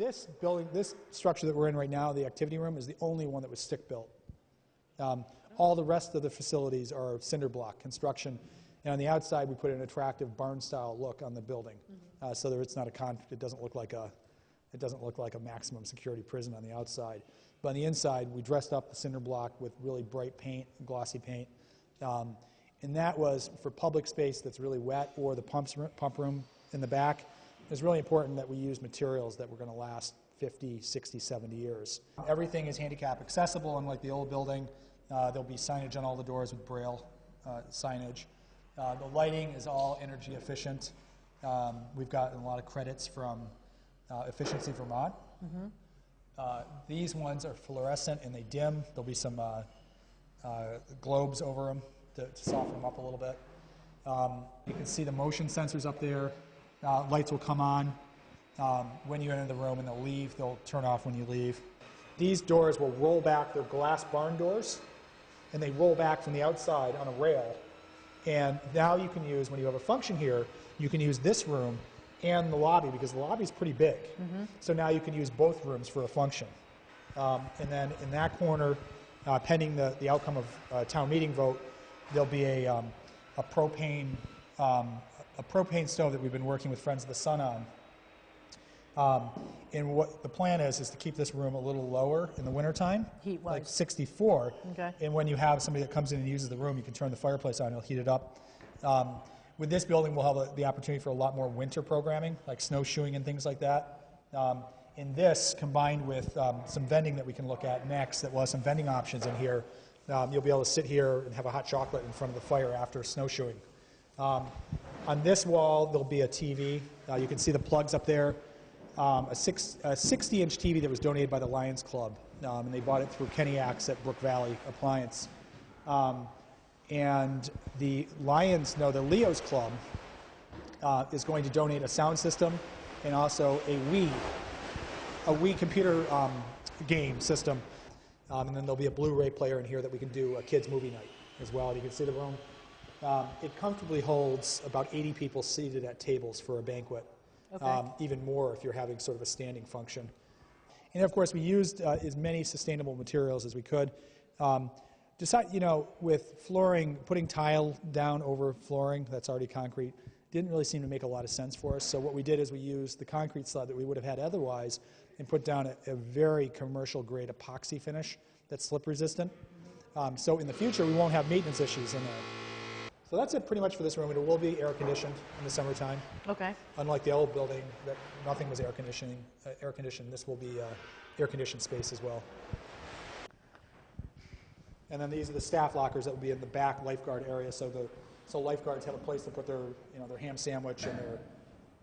this building, this structure that we're in right now, the activity room, is the only one that was stick-built. All the rest of the facilities are cinder block construction, and on the outside we put an attractive barn-style look on the building, so that it's not it doesn't look like a maximum security prison on the outside. But on the inside, we dressed up the cinder block with really bright paint, glossy paint, and that was for public space that's really wet, or the pump room in the back. It's really important that we use materials that were going to last 50, 60, 70 years. Everything is handicap accessible, unlike the old building. There'll be signage on all the doors with Braille signage. The lighting is all energy efficient. We've gotten a lot of credits from Efficiency Vermont. These ones are fluorescent and they dim. There'll be some globes over them to soften them up a little bit. You can see the motion sensors up there. Lights will come on when you enter the room, and they'll leave. They'll turn off when you leave. These doors will roll back. They're glass barn doors, and they roll back from the outside on a rail. And now you can use, when you have a function here, you can use this room and the lobby, because the lobby is pretty big. So now you can use both rooms for a function. And then in that corner, pending the outcome of town meeting vote, there'll be a propane stove that we've been working with Friends of the Sun on. And what the plan is to keep this room a little lower in the wintertime, like 64. Okay. And when you have somebody that comes in and uses the room, you can turn the fireplace on, it'll heat it up. With this building, we'll have the opportunity for a lot more winter programming, like snowshoeing and things like that. In this, combined with some vending that we can look at next, that will have some vending options in here, you'll be able to sit here and have a hot chocolate in front of the fire after snowshoeing. On this wall, there'll be a TV. You can see the plugs up there. A 60-inch TV that was donated by the Lions Club, and they bought it through Kenny Axe at Brook Valley Appliance. And the Leo's Club is going to donate a sound system and also a Wii computer game system. And then there'll be a Blu-ray player in here that we can do a kids' movie night as well. You can see the room. It comfortably holds about 80 people seated at tables for a banquet. Okay. Even more if you're having sort of a standing function. And of course, we used as many sustainable materials as we could. With flooring, putting tile down over flooring that's already concrete didn't really seem to make a lot of sense for us. So what we did is we used the concrete slab that we would have had otherwise and put down a very commercial grade epoxy finish that's slip resistant. So in the future, we won't have maintenance issues in there. So that's it pretty much for this room. It will be air conditioned in the summertime. Okay. Unlike the old building, that nothing was air conditioned. This will be air conditioned space as well. And then these are the staff lockers that will be in the back lifeguard area. So lifeguards have a place to put their ham sandwich and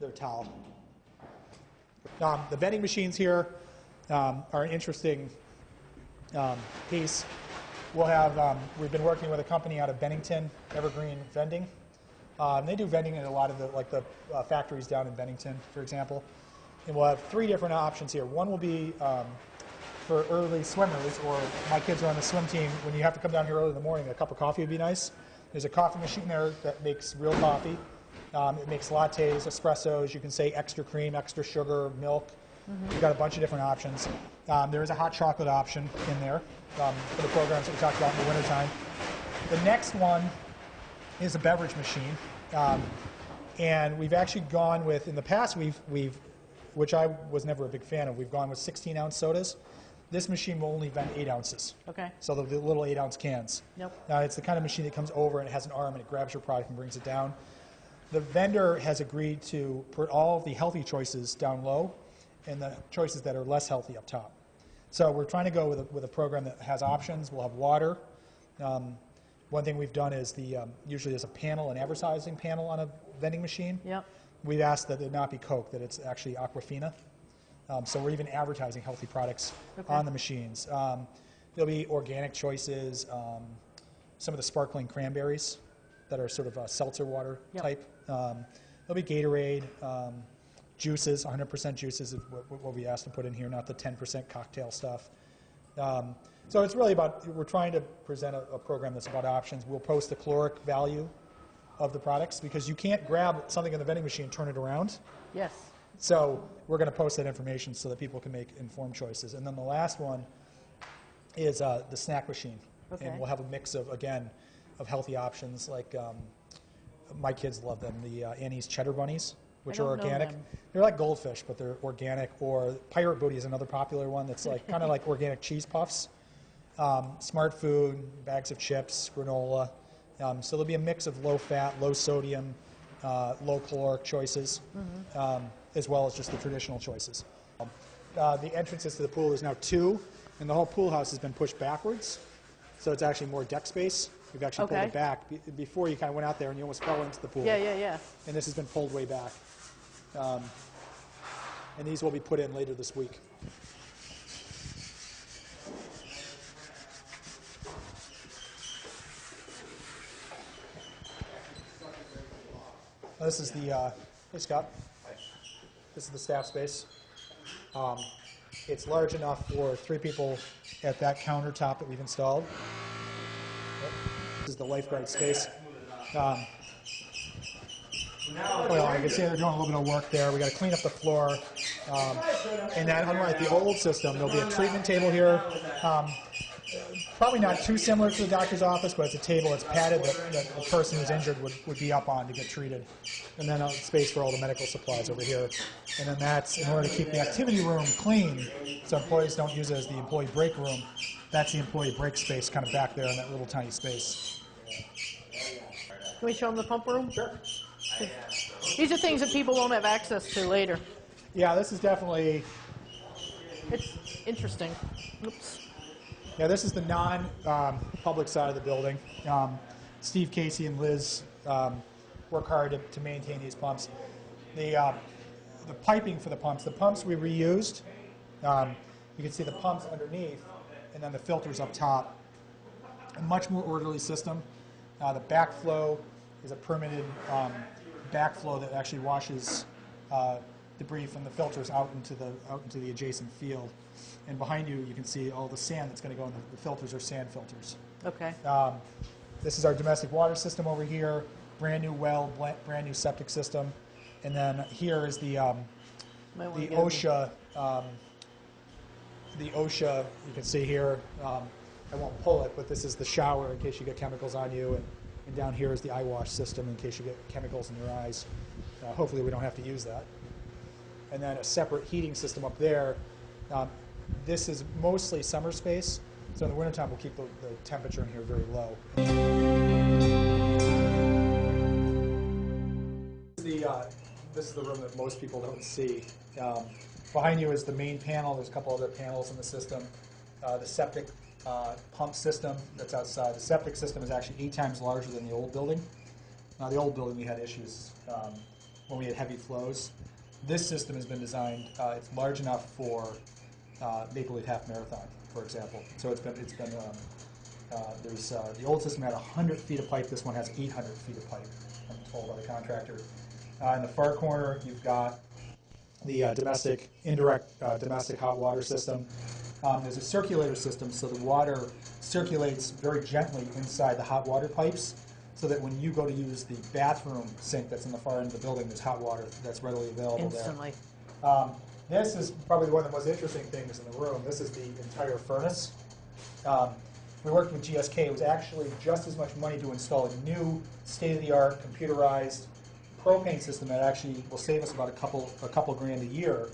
their towel. The vending machines here are an interesting piece. We'll have, we've been working with a company out of Bennington, Evergreen Vending. They do vending in a lot of the factories down in Bennington, for example. And we'll have 3 different options here. One will be for early swimmers, or my kids are on the swim team. When you have to come down here early in the morning, a cup of coffee would be nice. There's a coffee machine there that makes real coffee. It makes lattes, espressos. You can say extra cream, extra sugar, milk. We've got a bunch of different options. There is a hot chocolate option in there for the programs that we talked about in the wintertime. The next one is a beverage machine. And we've actually gone with, in the past, which I was never a big fan of, we've gone with 16-ounce sodas. This machine will only vend 8 ounces. Okay. So the little 8-ounce cans. Yep. Now, it's the kind of machine that comes over and it has an arm and it grabs your product and brings it down. The vendor has agreed to put all of the healthy choices down low and the choices that are less healthy up top. So we're trying to go with a program that has options. We'll have water. One thing we've done is usually there's a panel, an advertising panel on a vending machine. Yep. We've asked that it not be Coke, that it's actually Aquafina. So we're even advertising healthy products on the machines. There'll be organic choices, some of the sparkling cranberries that are sort of a seltzer water type. There'll be Gatorade, juices, 100% juices is what we asked to put in here, not the 10% cocktail stuff. So it's really about, we're trying to present a program that's about options. We'll post the caloric value of the products because you can't grab something in the vending machine and turn it around. Yes. So we're going to post that information so that people can make informed choices. And then the last one is the snack machine. Okay. And we'll have a mix of, again, of healthy options like my kids love them, the Annie's Cheddar Bunnies, which are organic. They're like goldfish, but they're organic. Or Pirate Booty is another popular one that's like kind of like organic cheese puffs. Smart Food, bags of chips, granola. So there'll be a mix of low fat, low sodium, low caloric choices, as well as just the traditional choices. The entrances to the pool, there's now 2, and the whole pool house has been pushed backwards. So it's actually more deck space. We've actually pulled it back. Before you kind of went out there and you almost fell into the pool. Yeah. And this has been pulled way back. And these will be put in later this week. This is the, hey Scott, this is the staff space. It's large enough for 3 people at that countertop that we've installed. This is the lifeguard space. Well, I can see they're doing a little bit of work there. We got to clean up the floor. And then, unlike the old system, there'll be a treatment table here. Probably not too similar to the doctor's office, but it's a table that's padded that the person who's injured would be up on to get treated. And then a space for all the medical supplies over here. And then that's in order to keep the activity room clean so employees don't use it as the employee break room. That's the employee break space kind of back there in that little tiny space. Can we show them the pump room? Sure. These are things that people won't have access to later. Yeah, this is definitely... It's interesting. Oops. Yeah, this is the non-public side of the building. Steve Casey and Liz work hard to maintain these pumps. The piping for the pumps we reused. You can see the pumps underneath, and then the filters up top. A much more orderly system. The backflow is a permitted backflow that actually washes debris from the filters out into the adjacent field. And behind you, you can see all the sand that's going to go in the filters are sand filters. Okay. This is our domestic water system over here, brand new well, brand new septic system. And then here is the OSHA, you can see here, I won't pull it, but this is the shower in case you get chemicals on you. And down here is the eye wash system in case you get chemicals in your eyes. Hopefully we don't have to use that. And then a separate heating system up there. This is mostly summer space, so in the wintertime we'll keep the temperature in here very low. This is the room that most people don't see. Behind you is the main panel. There's a couple other panels in the system. The septic pump system that's outside. The septic system is actually 8 times larger than the old building. Now the old building we had issues when we had heavy flows. This system has been designed, it's large enough for Maple Leaf Half Marathon, for example. So there's the old system had 100 feet of pipe, this one has 800 feet of pipe, I'm told by the contractor. In the far corner, you've got the indirect domestic hot water system. There's a circulator system, so the water circulates very gently inside the hot water pipes, so that when you go to use the bathroom sink that's in the far end of the building, there's hot water that's readily available instantly. There. This is probably one of the most interesting things in the room. This is the entire furnace. We worked with GSK. It was actually just as much money to install a new state-of-the-art computerized propane system that actually will save us about a couple grand a year.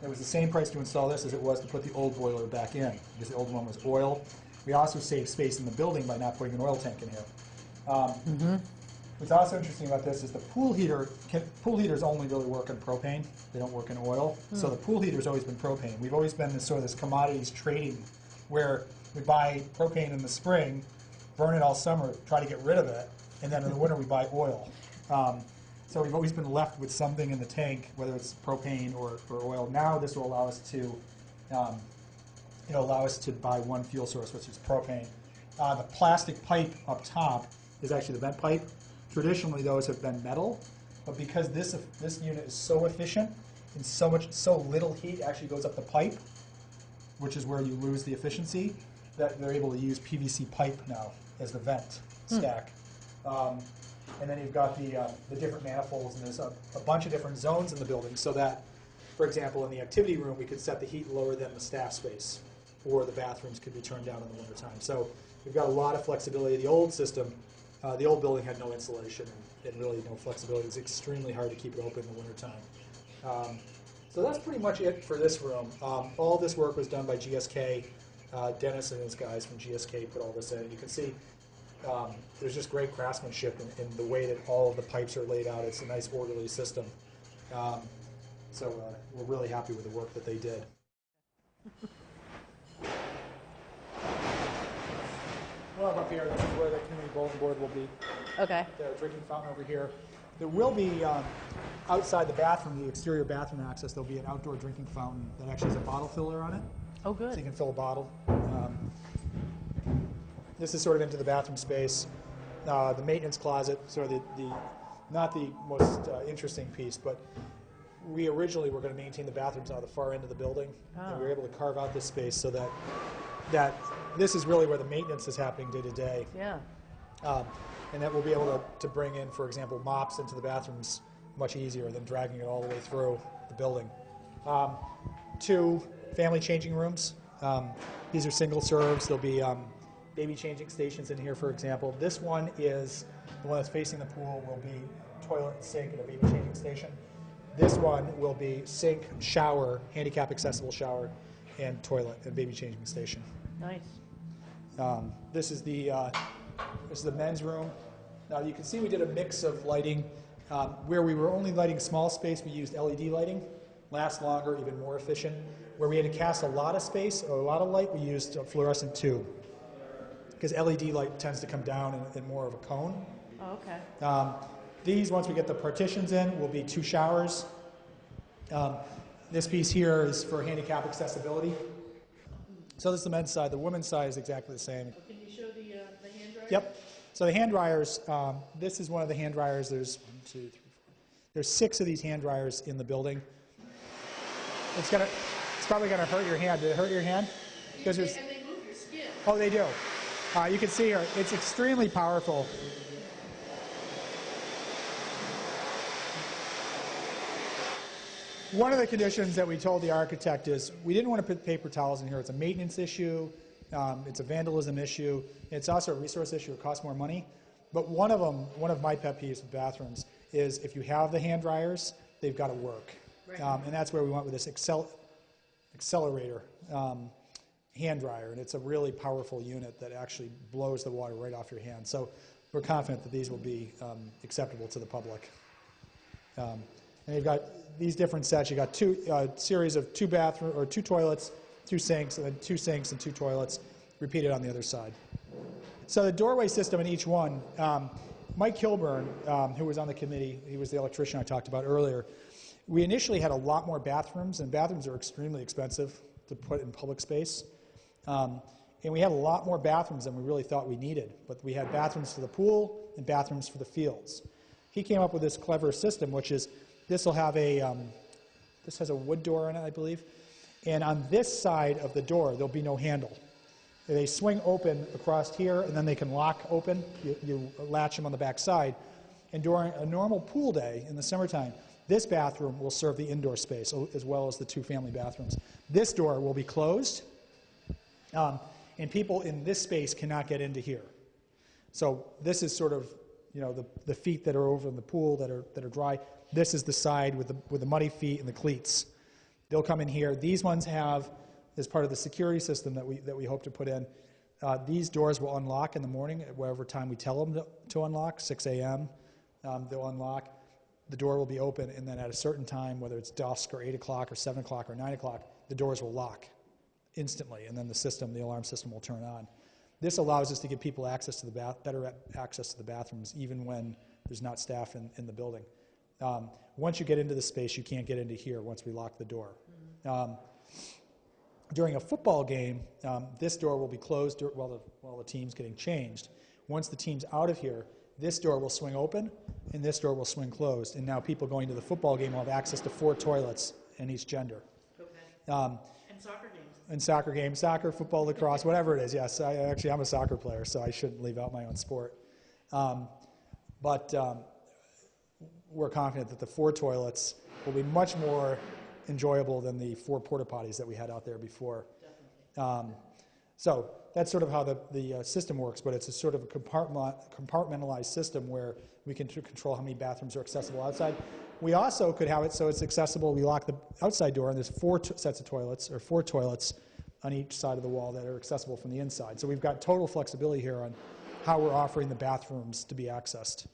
It was the same price to install this as it was to put the old boiler back in, because the old one was oil. We also saved space in the building by not putting an oil tank in here. What's also interesting about this is the pool heaters only really work on propane. They don't work in oil. So the pool heater's always been propane. We've always been this commodities trading where we buy propane in the spring, burn it all summer, try to get rid of it, and then in the winter we buy oil. So we've always been left with something in the tank, whether it's propane or oil. Now this will allow us to buy one fuel source, which is propane. The plastic pipe up top is actually the vent pipe. Traditionally, those have been metal, but because this unit is so efficient and so little heat actually goes up the pipe, which is where you lose the efficiency, that they're able to use PVC pipe now as the vent stack. And then you've got the different manifolds, and there's a bunch of different zones in the building, so that For example, in the activity room, we could set the heat lower than the staff space, or the bathrooms could be turned down in the wintertime. So we've got a lot of flexibility. The old system, the old building had no insulation and really no flexibility. It was extremely hard to keep it open in the wintertime. So that's pretty much it for this room. All this work was done by GSK. Dennis and his guys from GSK put all this in. You can see there's just great craftsmanship in the way that all of the pipes are laid out. It's a nice orderly system. So we're really happy with the work that they did. Well, up here, this is where the community bulletin board will be. Okay. The drinking fountain over here. There will be, outside the bathroom, the exterior bathroom access, there'll be an outdoor drinking fountain that actually has a bottle filler on it. Oh, good. So you can fill a bottle. This is sort of into the bathroom space. The maintenance closet, sort of not the most interesting piece, but we originally were going to maintain the bathrooms out of the far end of the building. Oh. And we were able to carve out this space so that this is really where the maintenance is happening day to day. Yeah. And that we'll be able to bring in, for example, mops into the bathrooms much easier than dragging it all the way through the building. 2 family changing rooms. These are single serves. There'll be baby changing stations in here, for example. This one is the one that's facing the pool will be toilet and sink and a baby changing station. This one will be sink, shower, handicap accessible shower, and toilet and baby changing station. Nice. This is the men's room. Now you can see we did a mix of lighting. Where we were only lighting small space, we used LED lighting. Lasts longer, even more efficient. Where we had to cast a lot of space, or a lot of light, we used a fluorescent tube. Because LED light tends to come down in more of a cone. Oh, okay. These, once we get the partitions in, will be 2 showers. This piece here is for handicap accessibility. So this is the men's side. The women's side is exactly the same. Can you show the hand dryer? Yep. So the hand dryers, this is one of the hand dryers. There's 1, 2, 3, 4. There's 6 of these hand dryers in the building. It's probably gonna hurt your hand. Did it hurt your hand? And they move your skin. Oh, they do. You can see here, it's extremely powerful. One of the conditions that we told the architect is we didn't want to put paper towels in here. It's a maintenance issue. It's a vandalism issue. It's also a resource issue. It costs more money. But one of my pet peeves with bathrooms is if you have the hand dryers, they've got to work. Right. And that's where we went with this accelerator hand dryer. And it's a really powerful unit that actually blows the water right off your hand. So we're confident that these will be acceptable to the public. And you've got these different sets. You've got series of 2 toilets, 2 sinks, and then 2 sinks and 2 toilets, repeated on the other side. So the doorway system in each one, Mike Kilburn, who was on the committee, he was the electrician I talked about earlier, we initially had a lot more bathrooms, and bathrooms are extremely expensive to put in public space. And we had a lot more bathrooms than we really thought we needed, but we had bathrooms for the pool and bathrooms for the fields. He came up with this clever system, which is this will have this has a wood door in it, I believe, and on this side of the door there'll be no handle. They swing open across here, and then they can lock open. You latch them on the back side, and during a normal pool day in the summertime, this bathroom will serve the indoor space as well as the 2 family bathrooms. This door will be closed, and people in this space cannot get into here. So this is sort of, the feet that are over in the pool that are dry. This is the side with the muddy feet and the cleats. They'll come in here. These ones have, as part of the security system that we hope to put in, these doors will unlock in the morning at whatever time we tell them to unlock, 6 a.m. They'll unlock. The door will be open, and then at a certain time, whether it's dusk or 8 o'clock or 7 o'clock or 9 o'clock, the doors will lock instantly, and then the alarm system will turn on. This allows us to give people access to better access to the bathrooms, even when there's not staff in the building. Once you get into the space, you can't get into here once we lock the door. During a football game, this door will be closed while the team's getting changed. Once the team's out of here, this door will swing open, and this door will swing closed. And now people going to the football game will have access to 4 toilets in each gender. Okay. And soccer games. And soccer games, soccer, football, lacrosse, whatever it is. Yes, I'm a soccer player, so I shouldn't leave out my own sport. But we're confident that the 4 toilets will be much more enjoyable than the 4 porta potties that we had out there before. So that's sort of how the system works, but it's a sort of a compartmentalized system where we can control how many bathrooms are accessible outside. We also could have it so it's accessible. We lock the outside door, and there's 4 sets of toilets, or 4 toilets on each side of the wall that are accessible from the inside. So we've got total flexibility here on how we're offering the bathrooms to be accessed.